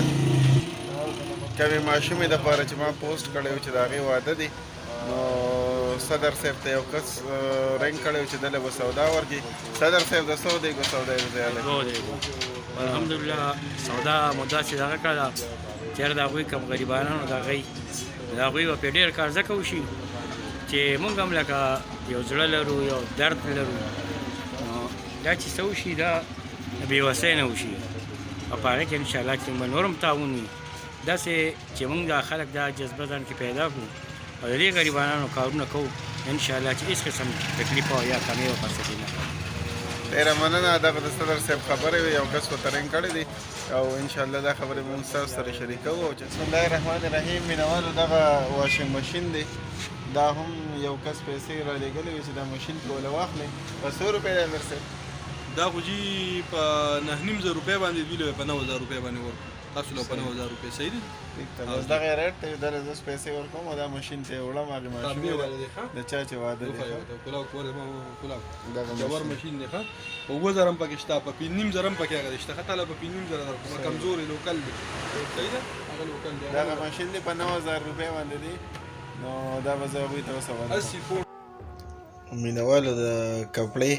رحمان کومې ماشومې دپاره چې ما پوسټ کړی و چې د هغې واده دی نو صدر صاحب ته یو کس رنګ کړی و چې دله به سودا ورکړي. صدر صاحب د څو دیګو سودا یې وځایله؟ الحمدلله سودا مو داسې دغه کړه چېرې د هغوی کم غریبانانو د هغوی به پرې ډېر کار ځکه وشي چې مونږ هم لکه یو زړه لرو یو درد لرو نو دا چې څه وشي دا د بېوسۍ نه وشي او په هغې کې انشاءالله چې به نور هم تعاون وي داسې چې مونږ دا خلک دا جذبه ځان کې پیدا کړو او د دې غریبانانو کارونه کوو انشاءالله چې هېڅ قسم تکلیف او یا کمی او فرصتي نه کوو. ډېره مننه. دغه د صدر صاحب خبرې وې یو کس ورته رنګ کړی دی او انشاءالله دا خبرې مونږ ستاسو سره شریکوو. او بسم الله الرحمن الرحیم مینوالو دغه واشنګ ماشین دی دا هم یو کس پیسې را لېږلې وې چې دا ماشین په وله واخلئ. په څو روپۍ دی امیر صاحب؟ دا خو جي په 9,500 روپۍ باندې دوی له په 9,000 روپۍ باندې ورکړو تاسو له په 9,000 روپۍ صحیح دی. بس دغه ریټ ته دله زه پیسې ورکوم او دا ماشین ته یې وړم هغې ماشومې د چا چې واده دی جوار ماشین دی ښه په 7,000 هم پکې شته په 5,500 هم پکې هغه دی شته ښه تاله په 5,500 درکوم کمزورې لوکل دی صحیح ده هغه لوکل دی دغه ماشین دی په 9,000 روپۍ باندې دی نو دا به زه هغوی ته وسوالم. مینوالو د کپړې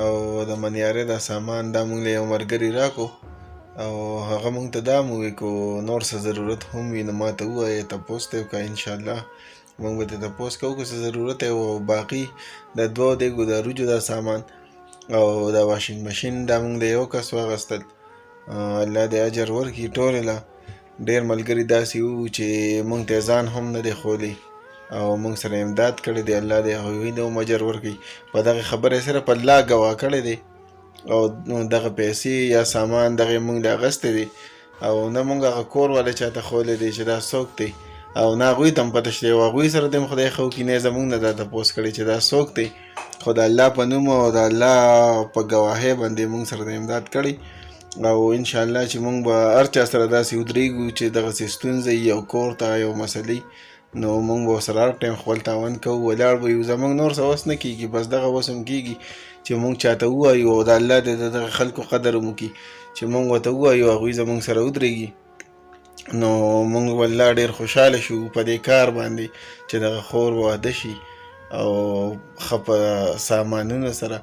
او د منیارې دا سامان دا مونږ له یو ملګري راکړو او هغه مونږ ته دا مو وی کو نور څه ضرورت هم وي نو ما ته ووایه تپوس ته یې وکړه انشاءالله مونږ به ترې تپوس کوو که څه ضرورت یې او باقي د 2 دیګو د روجو دا سامان او دا واشنګ ماشین دا مونږ د یو کس واخیستل الله دې اجر ورکړي ټولې له. ډېر ملګري داسې وو چې مونږ ته ځان هم نه دی ښولی او مونږ سره امداد کړی دی الله دې هغوی ته هم اجر ورکړي. په دغې خبرې صرف الله ګواه کړی دی او دغه پیسې یا سامان دغه مونږ له اخیستی دی او نه مونږ هغه کور والا چاته ښولی دی چې دا څوک دی او نه هغوی ته هم پته شته او هغوی سره دې هم خدای ښه وکړي نه زمونږ نه دا تپوس کړی چې دا څوک دی خو د الله په نوم او د الله په ګواهۍ باندې مونږ سره د امداد کړی او انشاءالله چې مونږ به هر چا سره داسې ودرېږو چې دغسې ستونزه یو کور ته یو مسلې نو مونږ به ورسره هر ټایم خپل تاوان کوو ولاړ به یو زمونږ نور څه وس نه کېږي بس دغه وس هم کېږي چې مونږ چاته ووایو او د الله دې د دغه خلکو قدر هم وکړي چې مونږ ورته ووایو هغوی زمونږ سره ودرېږي نو مونږ والله ډېر خوشحاله شو په دې کار باندې چې دغه خور واده شي او ښه په سامانونو سره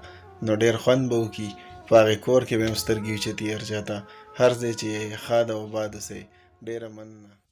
نو ډېر خوند به وکړي په هغې کور کې به هم سترګې اوچتي هر چاته هر ځای چې ښاد او آباد اوسئ. ډېره مننه.